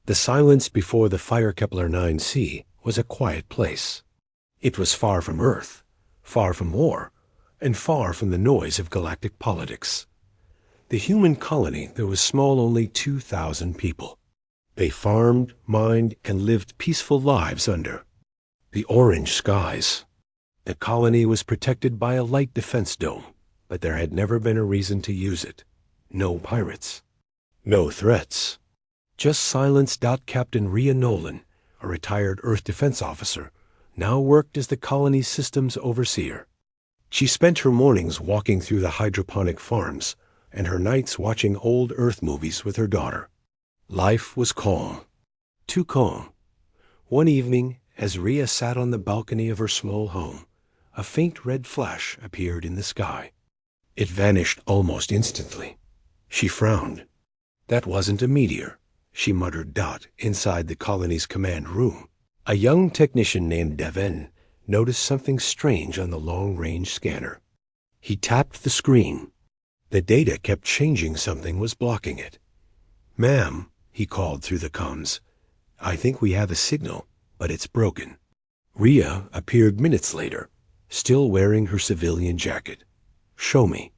The silence before the Fire Kepler 9c was a quiet place. It was far from Earth, far from war, and far from the noise of galactic politics. The human colony there was small, only 2,000 people. They farmed, mined, and lived peaceful lives under the orange skies. The colony was protected by a light defense dome, but there had never been a reason to use it. No pirates. No threats. Just silence. Captain Rhea Nolan, a retired Earth defense officer, now worked as the colony's systems overseer. She spent her mornings walking through the hydroponic farms and her nights watching old Earth movies with her daughter. Life was calm. Too calm. One evening, as Rhea sat on the balcony of her small home, a faint red flash appeared in the sky. It vanished almost instantly. She frowned. That wasn't a meteor, she muttered. Inside the colony's command room, a young technician named Devin noticed something strange on the long-range scanner. He tapped the screen. The data kept changing. Something was blocking it. "Ma'am," he called through the comms, "I think we have a signal, but it's broken." Rhea appeared minutes later, still wearing her civilian jacket. "Show me."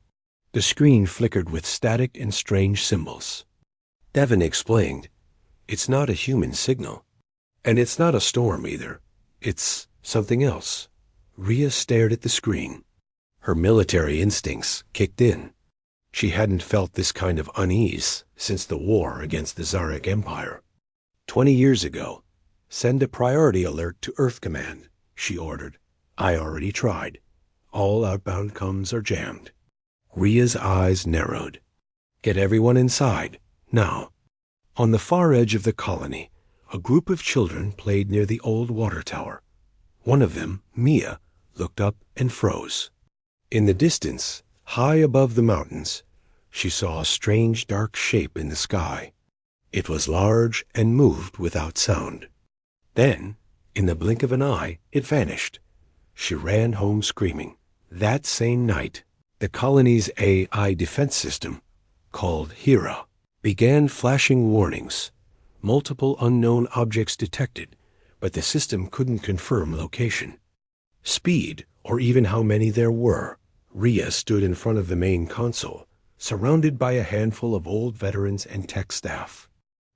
The screen flickered with static and strange symbols. Devin explained, "It's not a human signal. And it's not a storm either. It's something else." Rhea stared at the screen. Her military instincts kicked in. She hadn't felt this kind of unease since the war against the Tsaric Empire. 20 years ago. "Send a priority alert to Earth Command," she ordered. "I already tried. All outbound comms are jammed." Rhea's eyes narrowed. "Get everyone inside, now." On the far edge of the colony, a group of children played near the old water tower. One of them, Mia, looked up and froze. In the distance, high above the mountains, she saw a strange dark shape in the sky. It was large and moved without sound. Then, in the blink of an eye, it vanished. She ran home screaming. That same night, the colony's AI defense system, called Hera, began flashing warnings. Multiple unknown objects detected, but the system couldn't confirm location, speed, or even how many there were. Rhea stood in front of the main console, surrounded by a handful of old veterans and tech staff.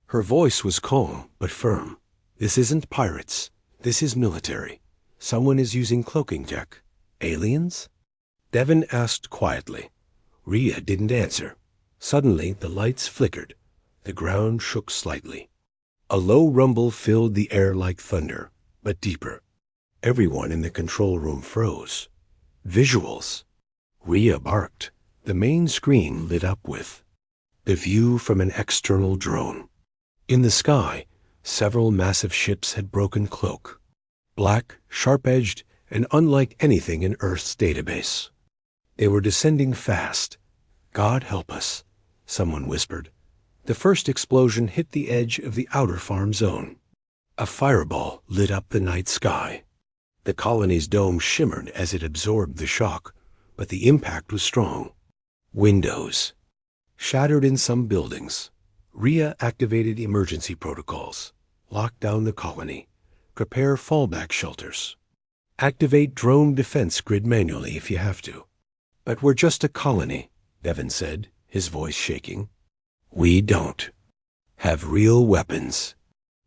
Her voice was calm but firm. "This isn't pirates. This is military. Someone is using cloaking tech. Aliens?" Devin asked quietly. Rhea didn't answer. Suddenly, the lights flickered. The ground shook slightly. A low rumble filled the air like thunder, but deeper. Everyone in the control room froze. Visuals. Rhea barked. The main screen lit up with the view from an external drone. In the sky, several massive ships had broken cloak. Black, sharp-edged, and unlike anything in Earth's database. They were descending fast. "God help us," someone whispered. The first explosion hit the edge of the outer farm zone. A fireball lit up the night sky. The colony's dome shimmered as it absorbed the shock, but the impact was strong. Windows shattered in some buildings. Rhea activated emergency protocols. Lock down the colony. Prepare fallback shelters. Activate drone defense grid manually if you have to. "But we're just a colony," Devin said, his voice shaking. "We don't have real weapons."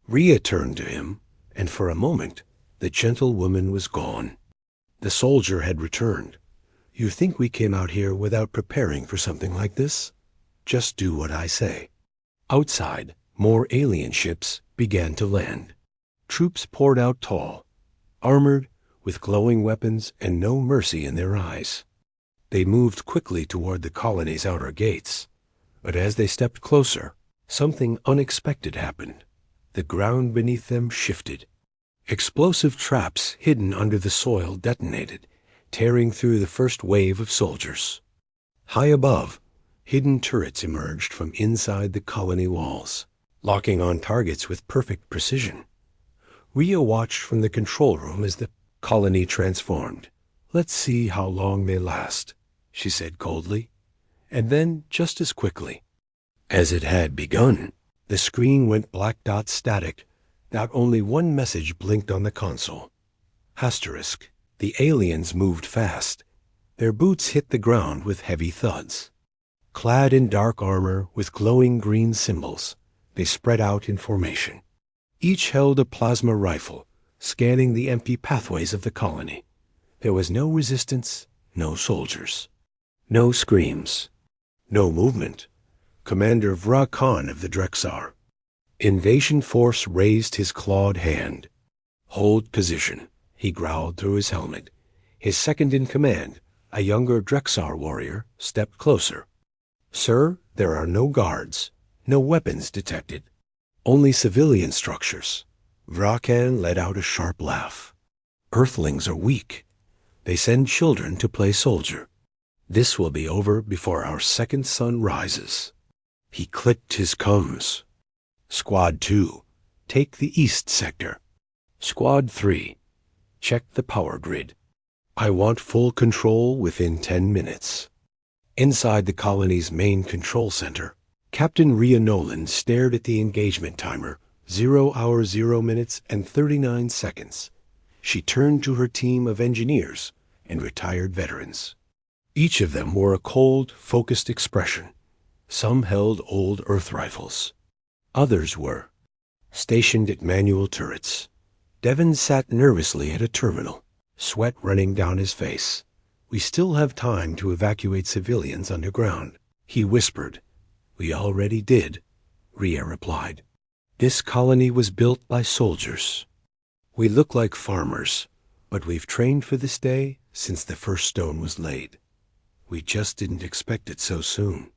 Rhea turned to him, and for a moment, the gentle woman was gone. The soldier had returned. "You think we came out here without preparing for something like this? Just do what I say." Outside, more alien ships began to land. Troops poured out tall, armored, with glowing weapons and no mercy in their eyes. They moved quickly toward the colony's outer gates, but as they stepped closer, something unexpected happened. The ground beneath them shifted. Explosive traps hidden under the soil detonated, tearing through the first wave of soldiers. High above, hidden turrets emerged from inside the colony walls, locking on targets with perfect precision. Rhea watched from the control room as the colony transformed. "Let's see how long they last," she said coldly. And then, just as quickly as it had begun, The screen went black dot static. Not only one message blinked on the console. Asterisk. The aliens moved fast. Their boots hit the ground with heavy thuds. Clad in dark armor with glowing green symbols, they spread out in formation. Each held a plasma rifle, scanning the empty pathways of the colony. There was no resistance, no soldiers. No screams. No movement. Commander Vrakan of the Drexar. Invasion Force raised his clawed hand. Hold position, he growled through his helmet. His second in command, a younger Drexar warrior, stepped closer. Sir, there are no guards, no weapons detected. Only civilian structures. Vrakan let out a sharp laugh. Earthlings are weak. They send children to play soldier. This will be over before our second sun rises. He clicked his coms. Squad 2, take the east sector. Squad 3, check the power grid. I want full control within 10 minutes. Inside the colony's main control center, Captain Rhea Nolan stared at the engagement timer, 0 hours 0 minutes and 39 seconds. She turned to her team of engineers and retired veterans. Each of them wore a cold, focused expression. Some held old Earth rifles. Others were stationed at manual turrets. Devon sat nervously at a terminal, sweat running down his face. We still have time to evacuate civilians underground, he whispered. We already did, Rhea replied. This colony was built by soldiers. We look like farmers, but we've trained for this day since the first stone was laid. We just didn't expect it so soon.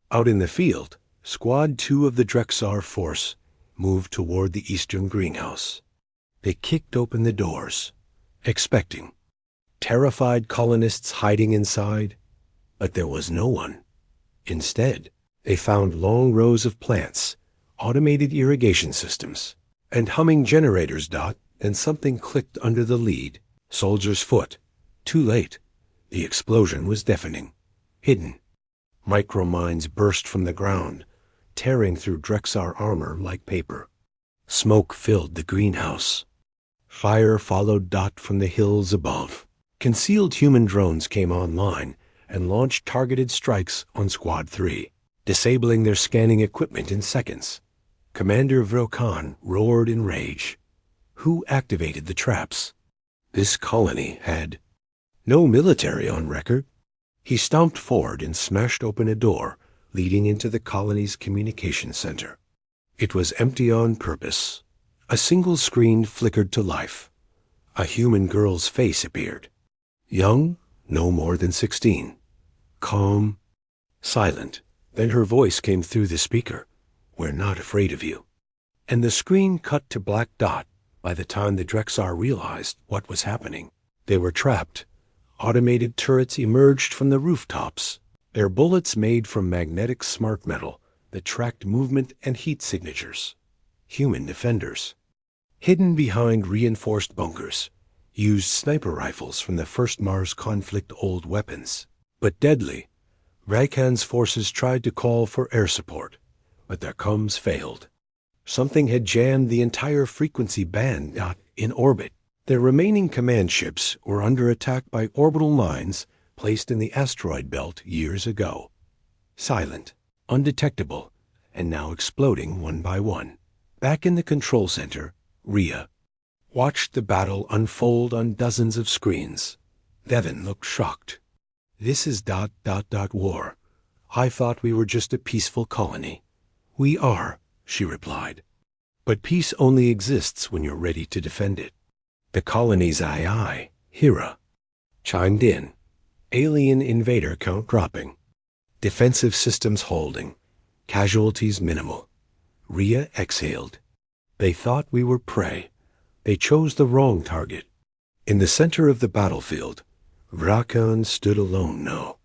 Out in the field, Squad 2 of the Drexar force moved toward the eastern greenhouse. They kicked open the doors, expecting terrified colonists hiding inside, but there was no one. Instead, they found long rows of plants, automated irrigation systems, and humming generators. Then something clicked under the lead. Soldier's foot. Too late. The explosion was deafening. Hidden. Micromines burst from the ground, tearing through Drexar armor like paper. Smoke filled the greenhouse. Fire followed from the hills above. Concealed human drones came online and launched targeted strikes on Squad 3, disabling their scanning equipment in seconds. Commander Vrakan roared in rage. Who activated the traps? This colony had no military on record. He stomped forward and smashed open a door leading into the colony's communication center. It was empty on purpose. A single screen flickered to life. A human girl's face appeared. Young, no more than 16. Calm, silent. Then her voice came through the speaker. We're not afraid of you. And the screen cut to black dot. By the time the Drexar realized what was happening, they were trapped. Automated turrets emerged from the rooftops, their bullets made from magnetic smart metal that tracked movement and heat signatures. Human defenders. Hidden behind reinforced bunkers, used sniper rifles from the first Mars conflict old weapons. But deadly. Vrakan's forces tried to call for air support, but their comms failed. Something had jammed the entire frequency band in orbit. Their remaining command ships were under attack by orbital mines placed in the asteroid belt years ago. Silent, undetectable, and now exploding one by one. Back in the control center, Rhea watched the battle unfold on dozens of screens. Devon looked shocked. This is war. I thought we were just a peaceful colony. We are, she replied. But peace only exists when you're ready to defend it. The colony's AI, Hera, chimed in. Alien invader count dropping. Defensive systems holding. Casualties minimal. Rhea exhaled. They thought we were prey. They chose the wrong target. In the center of the battlefield, Vrakan stood alone now.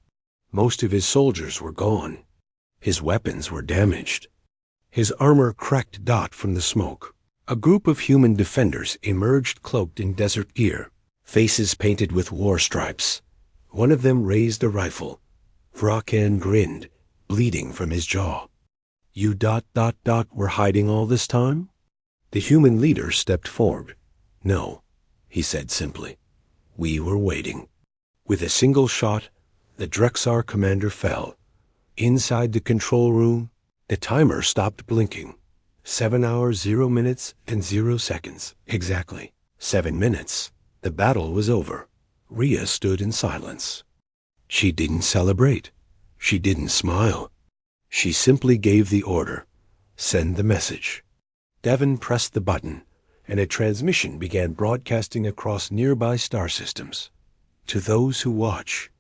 Most of his soldiers were gone. His weapons were damaged. His armor cracked from the smoke. A group of human defenders emerged cloaked in desert gear, faces painted with war stripes. One of them raised a rifle. Vrakan grinned, bleeding from his jaw. You ... were hiding all this time? The human leader stepped forward. No, he said simply. We were waiting. With a single shot, the Drexar commander fell. Inside the control room, the timer stopped blinking. 7 hours, 0 minutes, and 0 seconds. Exactly. 7 minutes. The battle was over. Rhea stood in silence. She didn't celebrate. She didn't smile. She simply gave the order. Send the message. Devon pressed the button, and a transmission began broadcasting across nearby star systems. To those who watch,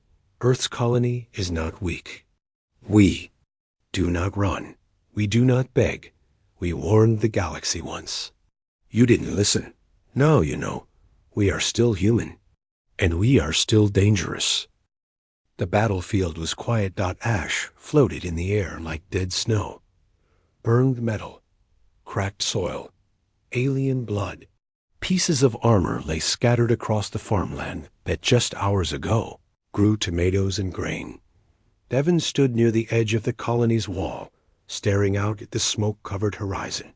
Earth's colony is not weak. We do not run. We do not beg. We warned the galaxy once. You didn't listen. No, you know, we are still human, and we are still dangerous. The battlefield was quiet. Ash floated in the air like dead snow. Burned metal, cracked soil, alien blood. Pieces of armor lay scattered across the farmland that just hours ago grew tomatoes and grain. Devon stood near the edge of the colony's wall, staring out at the smoke-covered horizon.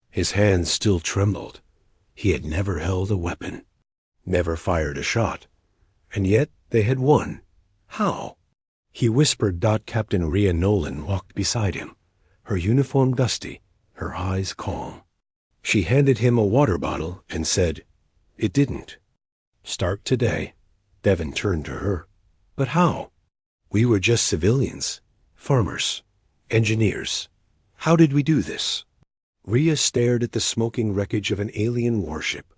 His hands still trembled. He had never held a weapon, never fired a shot, and yet they had won. How? He whispered. Captain Rhea Nolan walked beside him, her uniform dusty, her eyes calm. She handed him a water bottle and said, It didn't. Start today. Devon turned to her. But how? We were just civilians, farmers, engineers. How did we do this? Rhea stared at the smoking wreckage of an alien warship,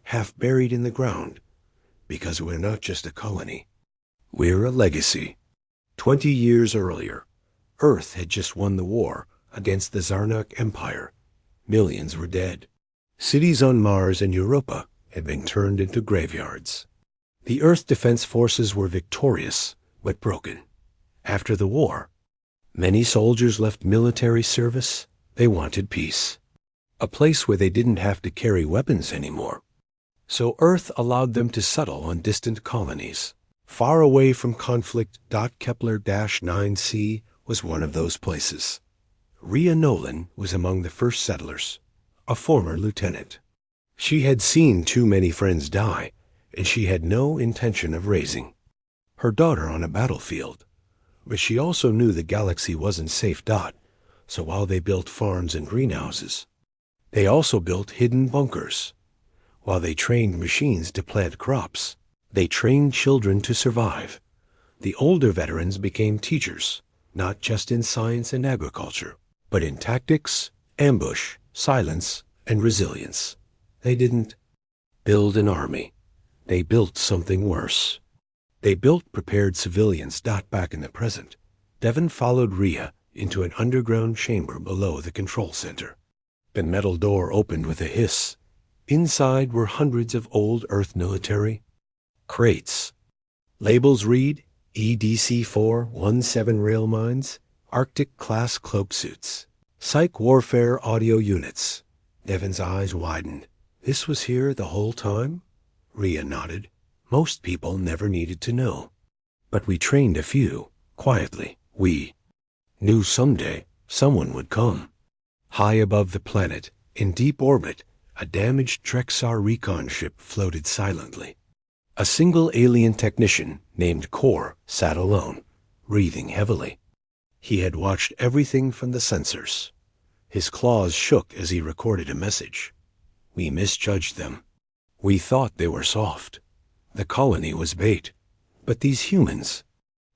half buried in the ground. Because we're not just a colony. We're a legacy. 20 years earlier, Earth had just won the war against the Zarnak Empire. Millions were dead. Cities on Mars and Europa had been turned into graveyards. The Earth Defense Forces were victorious, but broken. After the war, many soldiers left military service. They wanted peace. A place where they didn't have to carry weapons anymore. So Earth allowed them to settle on distant colonies, far away from conflict. Kepler-9c was one of those places. Rhea Nolan was among the first settlers, a former lieutenant. She had seen too many friends die, and she had no intention of raising her daughter on a battlefield. But she also knew the galaxy wasn't safe. So while they built farms and greenhouses, they also built hidden bunkers. While they trained machines to plant crops, they trained children to survive. The older veterans became teachers, not just in science and agriculture, but in tactics, ambush, silence, and resilience. They didn't build an army. They built something worse. They built prepared civilians. Back in the present, Devon followed Rhea into an underground chamber below the control center. The metal door opened with a hiss. Inside were hundreds of old Earth military crates. Labels read EDC-417 rail mines, Arctic-class cloak suits, psych warfare audio units. Devon's eyes widened. This was here the whole time? Rhea nodded. Most people never needed to know. But we trained a few, quietly. We knew someday someone would come. High above the planet, in deep orbit, a damaged Drexar recon ship floated silently. A single alien technician named Kor sat alone, breathing heavily. He had watched everything from the sensors. His claws shook as he recorded a message. We misjudged them. We thought they were soft. The colony was bait. But these humans,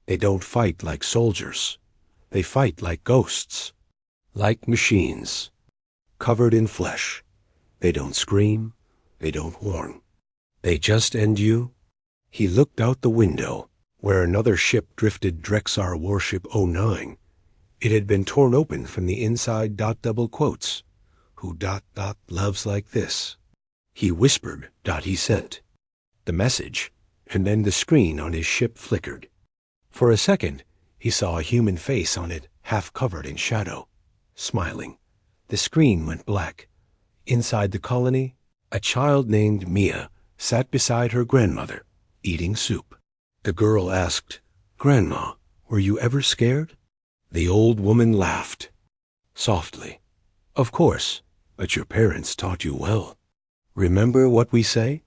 they don't fight like soldiers. They fight like ghosts, like machines, covered in flesh. They don't scream. They don't warn. They just end you. He looked out the window, where another ship drifted. Drexar warship 09. It had been torn open from the inside. Double quotes. Who ... loves like this? He whispered. He sent the message, and then the screen on his ship flickered. For a second, he saw a human face on it, half covered in shadow, smiling. The screen went black. Inside the colony, a child named Mia sat beside her grandmother, eating soup. The girl asked, Grandma, were you ever scared? The old woman laughed. softly. "Of course, but your parents taught you well. Remember what we say?"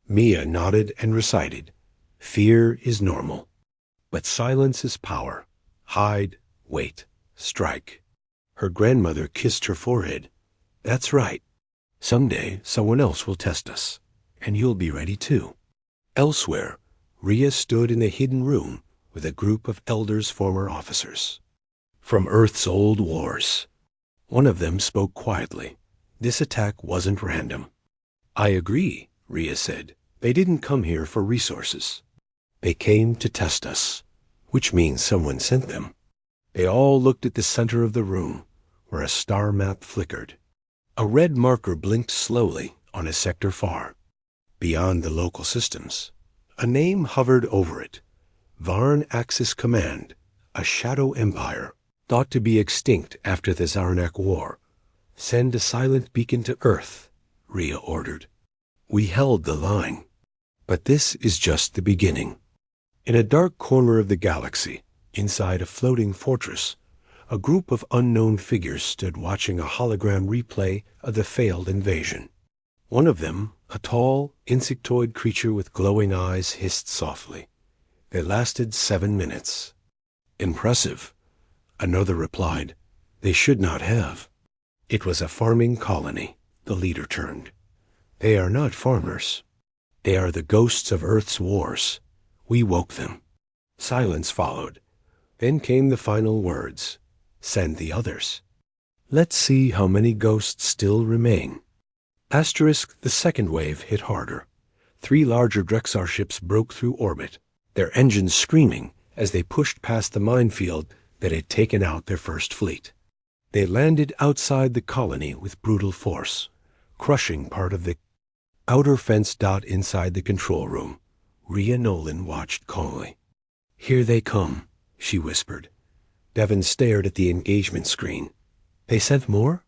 Mia nodded and recited, "Fear is normal, but silence is power. Hide, wait, strike." Her grandmother kissed her forehead. "That's right. Someday someone else will test us, and you'll be ready too." Elsewhere, Rhea stood in a hidden room with a group of elders, former officers from Earth's old wars. One of them spoke quietly. This attack wasn't random. "I agree," Rhea said. "They didn't come here for resources. They came to test us, which means someone sent them." They all looked at the center of the room, where a star map flickered. A red marker blinked slowly on a sector far, beyond the local systems. A name hovered over it. Varn Axis Command, a shadow empire, thought to be extinct after the Zarnak War. "Send a silent beacon to Earth," Rhea ordered. We held the line. But this is just the beginning. In a dark corner of the galaxy, inside a floating fortress, a group of unknown figures stood watching a hologram replay of the failed invasion. One of them, a tall, insectoid creature with glowing eyes, hissed softly. They lasted 7 minutes. "Impressive," another replied. "They should not have." It was a farming colony. The leader turned. "They are not farmers. They are the ghosts of Earth's wars. We woke them." Silence followed. Then came the final words. "Send the others. Let's see how many ghosts still remain." Asterisk, the second wave hit harder. 3 larger Drexar ships broke through orbit, their engines screaming as they pushed past the minefield that had taken out their first fleet. They landed outside the colony with brutal force, crushing part of the outer fence. Inside the control room, Rhea Nolan watched calmly. "Here they come," she whispered. Devon stared at the engagement screen. "They sent more?"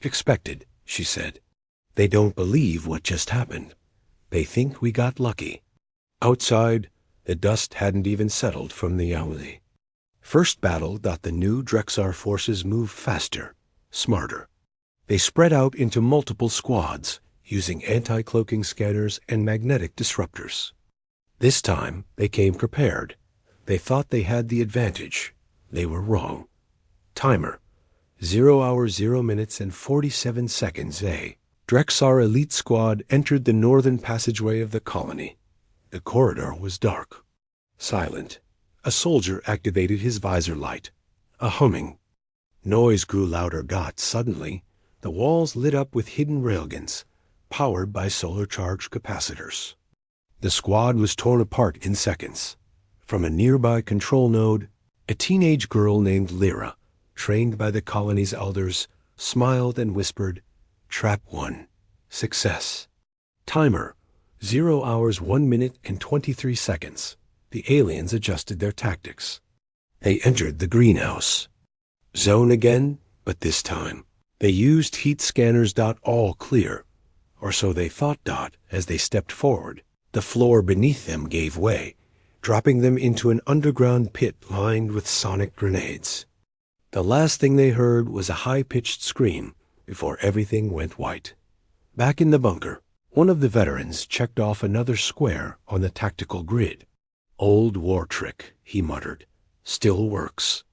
"Expected," she said. "They don't believe what just happened. They think we got lucky." Outside, the dust hadn't even settled from the alley. First battle. The new Drexar forces moved faster, smarter. They spread out into multiple squads, using anti-cloaking scanners and magnetic disruptors. This time, they came prepared. They thought they had the advantage. They were wrong. Timer: 0 hours 0 minutes and 47 seconds. A Drexar elite squad entered the northern passageway of the colony. The corridor was dark, silent. A soldier activated his visor light. A humming. Noise grew louder. Suddenly, the walls lit up with hidden railguns, powered by solar-charged capacitors. The squad was torn apart in seconds. From a nearby control node, a teenage girl named Lyra, trained by the colony's elders, smiled and whispered, "Trap 1. Success." Timer: 0 hours 1 minute and 23 seconds. The aliens adjusted their tactics. They entered the greenhouse. Zone again, but this time they used heat scanners. All clear, or so they thought. As they stepped forward, the floor beneath them gave way, dropping them into an underground pit lined with sonic grenades. The last thing they heard was a high-pitched scream before everything went white. Back in the bunker, one of the veterans checked off another square on the tactical grid. "Old war trick," he muttered. "Still works."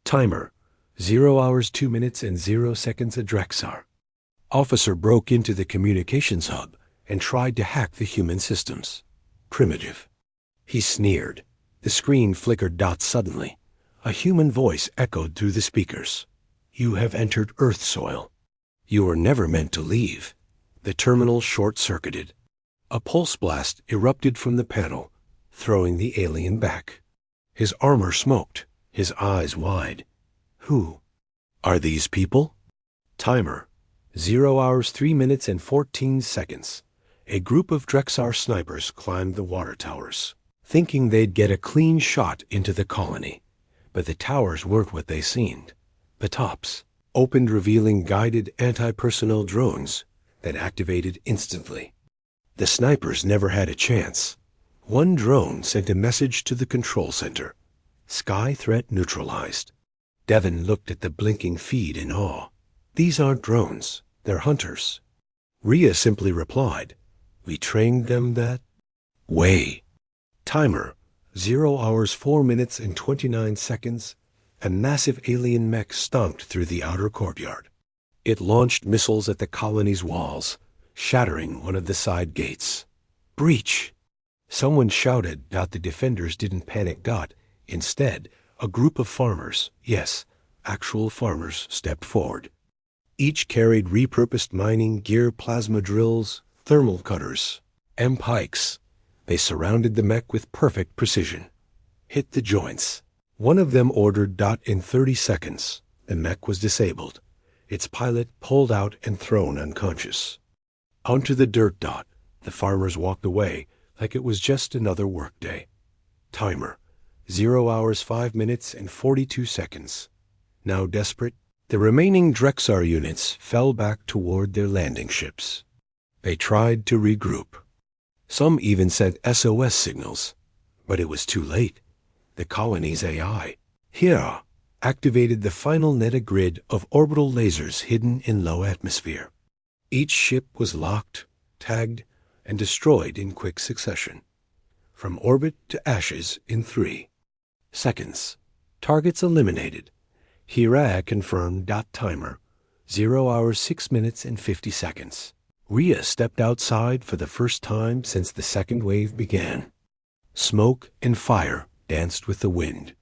Timer: 0 hours 2 minutes and 0 seconds. A Drexar officer broke into the communications hub and tried to hack the human systems. Primitive. He sneered. The screen flickered. Suddenly, a human voice echoed through the speakers. "You have entered Earth soil. You were never meant to leave." The terminal short-circuited. A pulse blast erupted from the panel, throwing the alien back. His armor smoked, his eyes wide. "Who are these people?" Timer: 0 hours 3 minutes and 14 seconds. A group of Drexar snipers climbed the water towers, thinking they'd get a clean shot into the colony. But the towers weren't what they seemed. The tops opened, revealing guided anti-personnel drones that activated instantly. The snipers never had a chance. One drone sent a message to the control center: "Sky threat neutralized." Devon looked at the blinking feed in awe. These aren't drones, they're hunters. Rhea simply replied, "We trained them that way." Timer, 0 hours 4 minutes and 29 seconds. A massive alien mech stomped through the outer courtyard. It launched missiles at the colony's walls, shattering one of the side gates. "Breach!" Someone shouted. The defenders didn't panic. Instead, a group of farmers, yes, actual farmers, stepped forward. Each carried repurposed mining gear, plasma drills, thermal cutters, and pikes. They surrounded the mech with perfect precision. "Hit the joints." One of them ordered. In 30 seconds, the mech was disabled, its pilot pulled out and thrown unconscious. Onto the dirt. The farmers walked away like it was just another workday. Timer, 0 hours 5 minutes and 42 seconds. Now desperate, the remaining Drexar units fell back toward their landing ships. They tried to regroup. Some even sent SOS signals, but it was too late. The colony's AI, here, activated the final netagrid of orbital lasers hidden in low atmosphere. Each ship was locked, tagged, and destroyed in quick succession. From orbit to ashes in 3 seconds. Targets eliminated. Hira confirmed. Timer, 0 hours 6 minutes and 50 seconds. Rhea stepped outside for the first time since the second wave began. Smoke and fire danced with the wind.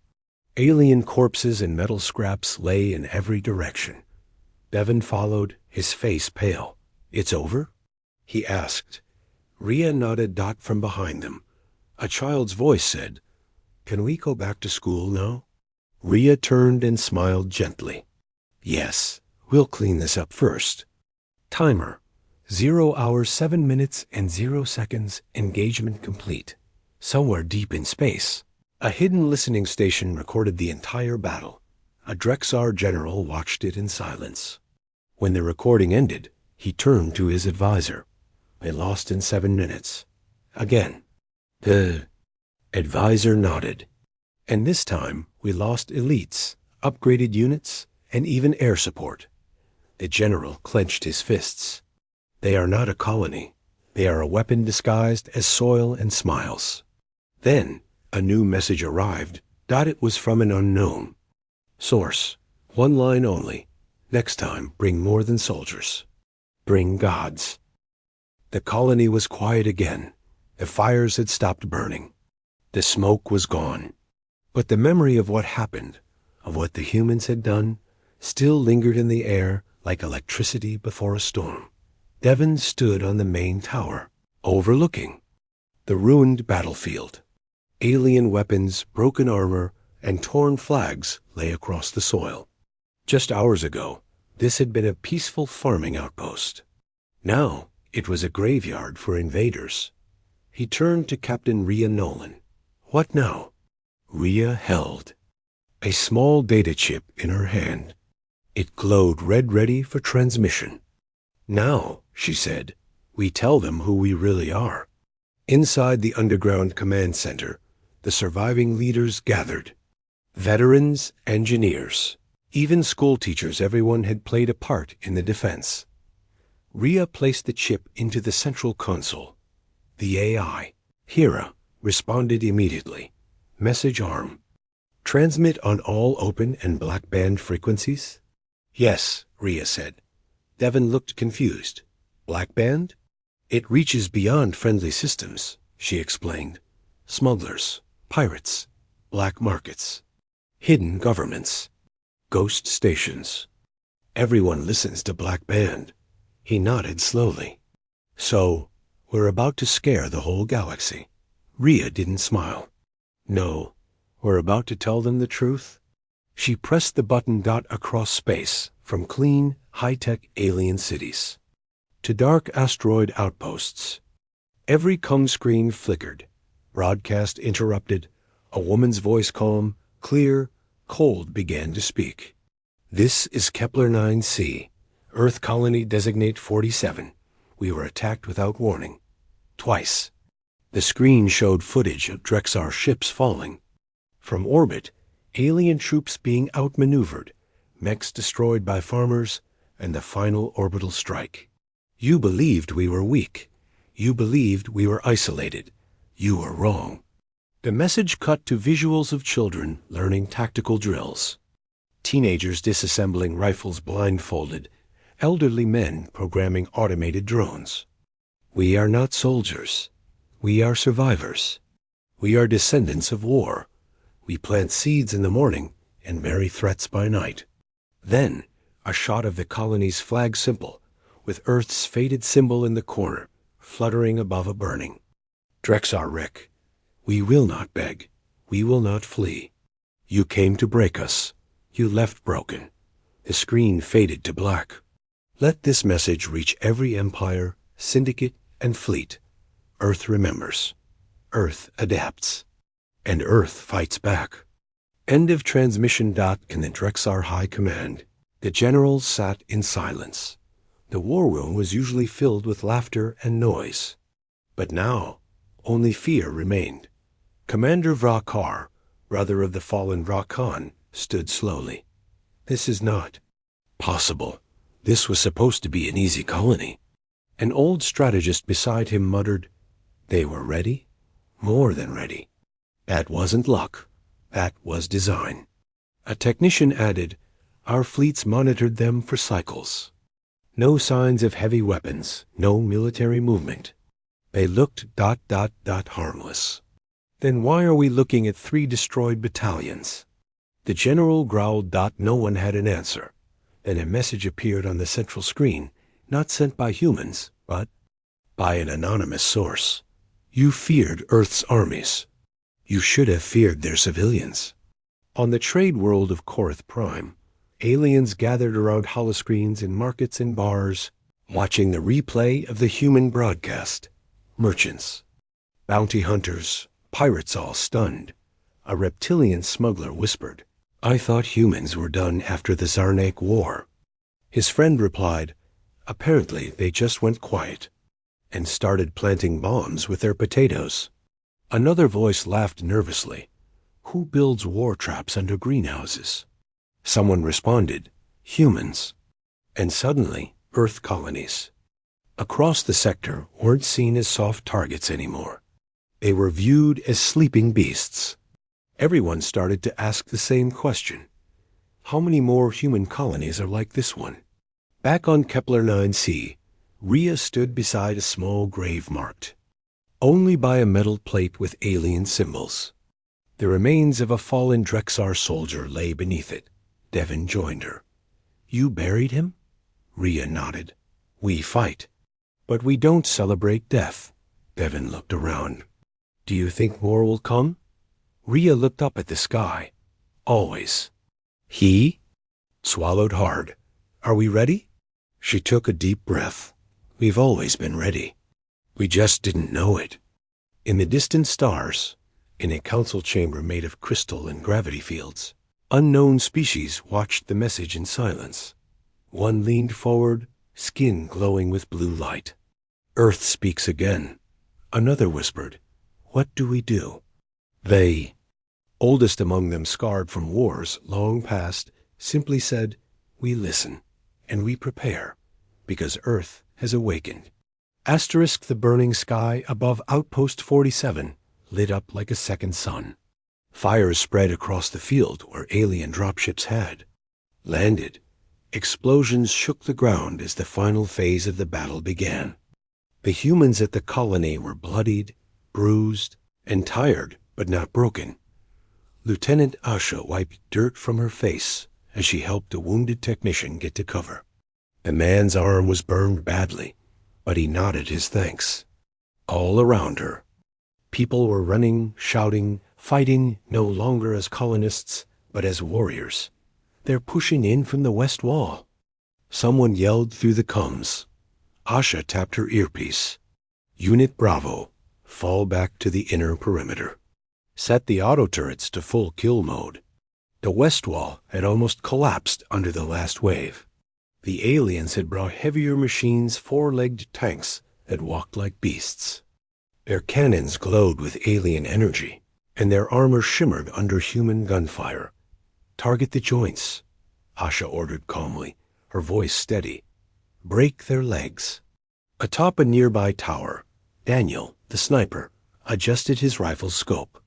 Alien corpses and metal scraps lay in every direction. Devon followed, his face pale. "It's over?" he asked. Rhea nodded. From behind them, a child's voice said, "Can we go back to school now?" Rhea turned and smiled gently. "Yes, we'll clean this up first." Timer, 0 hours 7 minutes and 0 seconds. Engagement complete. Somewhere deep in space, a hidden listening station recorded the entire battle. A Drexar general watched it in silence. When the recording ended, he turned to his advisor. "They lost in 7 minutes." Again. The advisor nodded. "And this time, we lost elites, upgraded units, and even air support." The general clenched his fists. "They are not a colony. They are a weapon disguised as soil and smiles." Then, a new message arrived. It was from an unknown source. One line only. "Next time, bring more than soldiers. Bring gods." The colony was quiet again. The fires had stopped burning. The smoke was gone. But the memory of what happened, of what the humans had done, still lingered in the air like electricity before a storm. Devon stood on the main tower, overlooking the ruined battlefield. Alien weapons, broken armor, and torn flags lay across the soil. Just hours ago, this had been a peaceful farming outpost. Now, it was a graveyard for invaders. He turned to Captain Rhea Nolan. "What now?" Rhea held a small data chip in her hand. It glowed red, ready for transmission. "Now," she said, "we tell them who we really are." Inside the underground command center, the surviving leaders gathered. Veterans, engineers, even school teachers. Everyone had played a part in the defense. Rhea placed the chip into the central console. The AI, Hira, responded immediately. "Message arm. Transmit on all open and black band frequencies?" "Yes," Rhea said. Devon looked confused. "Black band?" "It reaches beyond friendly systems," she explained. "Smugglers, pirates, black markets, hidden governments, ghost stations. Everyone listens to black band." He nodded slowly. "So, we're about to scare the whole galaxy." Rhea didn't smile. "No, we're about to tell them the truth." She pressed the button. Across space, from clean, high-tech alien cities to dark asteroid outposts, every comm screen flickered. Broadcast interrupted. A woman's voice, calm, clear, cold, began to speak. "This is Kepler 9c, Earth Colony Designate 47. We were attacked without warning. Twice." The screen showed footage of Drexar ships falling. From orbit, Alien troops being outmaneuvered, mechs destroyed by farmers, and the final orbital strike. You believed we were weak. You believed we were isolated. You were wrong. The message cut to visuals of children learning tactical drills. Teenagers disassembling rifles blindfolded. Elderly men programming automated drones. We are not soldiers. We are survivors. We are descendants of war. We plant seeds in the morning and marry threats by night. Then, a shot of the colony's flag symbol, with Earth's faded symbol in the corner, fluttering above a burning. Drexar Rick, we will not beg. We will not flee. You came to break us. You left broken. The screen faded to black. Let this message reach every empire, syndicate, and fleet. Earth remembers. Earth adapts. And Earth fights back. End of transmission. In the Drexar High Command, the generals sat in silence. The war room was usually filled with laughter and noise. But now, only fear remained. Commander Vrakar, brother of the fallen Vrakan, stood slowly. This is not possible. This was supposed to be an easy colony. An old strategist beside him muttered, They were ready? More than ready. That wasn't luck. That was design. A technician added, Our fleets monitored them for cycles. No signs of heavy weapons, no military movement. They looked ... harmless. Then why are we looking at 3 destroyed battalions? The general growled. No one had an answer. Then a message appeared on the central screen, not sent by humans, but by an anonymous source. You feared Earth's armies. You should have feared their civilians. On the trade world of Korath Prime, aliens gathered around holoscreens in markets and bars, watching the replay of the human broadcast. Merchants, bounty hunters, pirates all stunned. A reptilian smuggler whispered, I thought humans were done after the Zarnak War. His friend replied, Apparently they just went quiet and started planting bombs with their potatoes. Another voice laughed nervously. Who builds war traps under greenhouses? Someone responded, Humans. And suddenly, Earth colonies across the sector weren't seen as soft targets anymore. They were viewed as sleeping beasts. Everyone started to ask the same question. How many more human colonies are like this one? Back on Kepler 9c, Rhea stood beside a small grave marked only by a metal plate with alien symbols. The remains of a fallen Drexar soldier lay beneath it. Devin joined her. You buried him? Rhea nodded. We fight. But we don't celebrate death. Devin looked around. Do you think more will come? Rhea looked up at the sky. Always. He swallowed hard. Are we ready? She took a deep breath. We've always been ready. We just didn't know it. In the distant stars, in a council chamber made of crystal and gravity fields, unknown species watched the message in silence. One leaned forward, skin glowing with blue light. Earth speaks again. Another whispered, What do we do? They, oldest among them scarred from wars long past, simply said, We listen, and we prepare, because Earth has awakened. Asterisk the burning sky above Outpost 47 lit up like a second sun. Fires spread across the field where alien dropships had landed. Explosions shook the ground as the final phase of the battle began. The humans at the colony were bloodied, bruised, and tired, but not broken. Lieutenant Asha wiped dirt from her face as she helped a wounded technician get to cover. The man's arm was burned badly, but he nodded his thanks. All around her, people were running, shouting, fighting no longer as colonists, but as warriors. They're pushing in from the west wall. Someone yelled through the comms. Asha tapped her earpiece. Unit Bravo, fall back to the inner perimeter. Set the auto turrets to full kill mode. The west wall had almost collapsed under the last wave. The aliens had brought heavier machines, 4-legged tanks that walked like beasts. Their cannons glowed with alien energy, and their armor shimmered under human gunfire. Target the joints, Asha ordered calmly, her voice steady. Break their legs. Atop a nearby tower, Daniel, the sniper, adjusted his rifle's scope.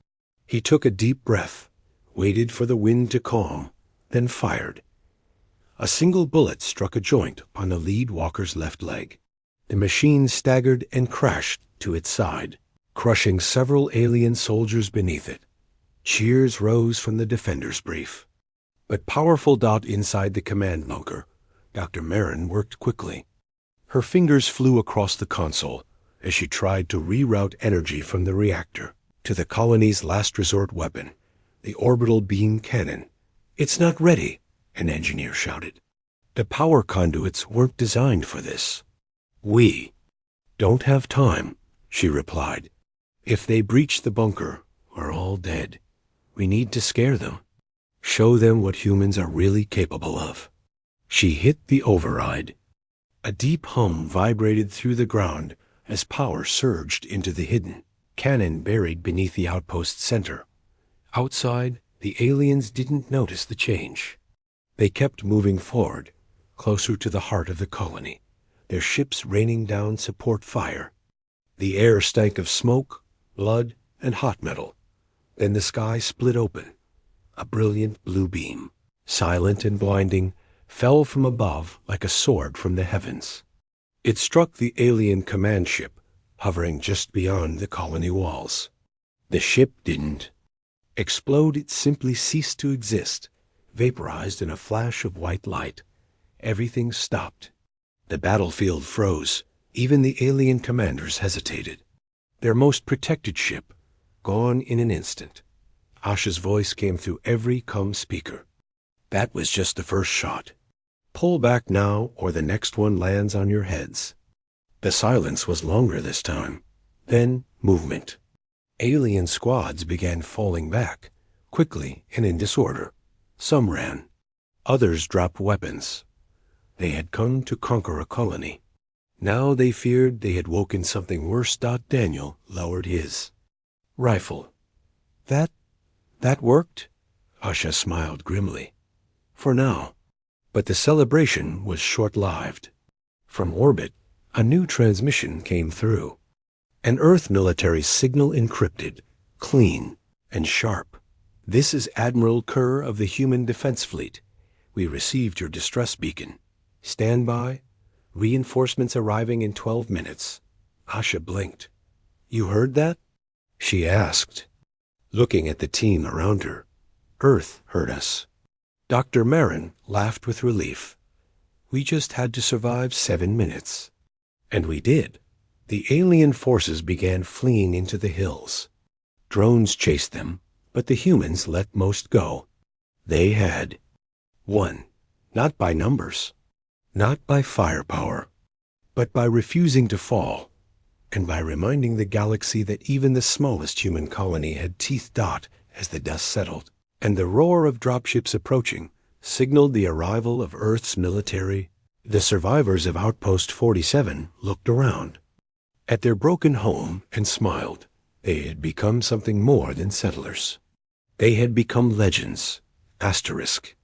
He took a deep breath, waited for the wind to calm, then fired. A single bullet struck a joint on the lead walker's left leg. The machine staggered and crashed to its side, crushing several alien soldiers beneath it. Cheers rose from the defender's brief. But powerful dot inside the command bunker, Dr. Marin worked quickly. Her fingers flew across the console as she tried to reroute energy from the reactor to the colony's last resort weapon, the orbital beam cannon. "It's not ready," an engineer shouted. "The power conduits weren't designed for this." "We don't have time," she replied. "If they breach the bunker, we're all dead. We need to scare them. Show them what humans are really capable of." She hit the override. A deep hum vibrated through the ground as power surged into the hidden cannon buried beneath the outpost's center. Outside, the aliens didn't notice the change. They kept moving forward, closer to the heart of the colony, their ships raining down support fire. The air stank of smoke, blood, and hot metal. Then the sky split open. A brilliant blue beam, silent and blinding, fell from above like a sword from the heavens. It struck the alien command ship, hovering just beyond the colony walls. The ship didn't explode, it simply ceased to exist, vaporized in a flash of white light. Everything stopped. The battlefield froze. Even the alien commanders hesitated. Their most protected ship, gone in an instant. Asha's voice came through every comm speaker. "That was just the first shot. Pull back now, or the next one lands on your heads." The silence was longer this time. Then movement. Alien squads began falling back, quickly and in disorder. Some ran. Others dropped weapons. They had come to conquer a colony. Now they feared they had woken something worse. Daniel lowered his rifle. That worked?" Asha smiled grimly. "For now." But the celebration was short-lived. From orbit, a new transmission came through. An Earth military signal encrypted, clean, and sharp. "This is Admiral Kerr of the Human Defense Fleet. We received your distress beacon. Stand by. Reinforcements arriving in 12 minutes. Asha blinked. "You heard that?" she asked, looking at the team around her. "Earth heard us." Dr. Marin laughed with relief. "We just had to survive 7 minutes." And we did. The alien forces began fleeing into the hills. Drones chased them, but the humans let most go. They had won, not by numbers, not by firepower, but by refusing to fall, and by reminding the galaxy that even the smallest human colony had teeth. As the dust settled, and the roar of dropships approaching signaled the arrival of Earth's military, the survivors of Outpost 47 looked around at their broken home and smiled. They had become something more than settlers. They had become legends, asterisk,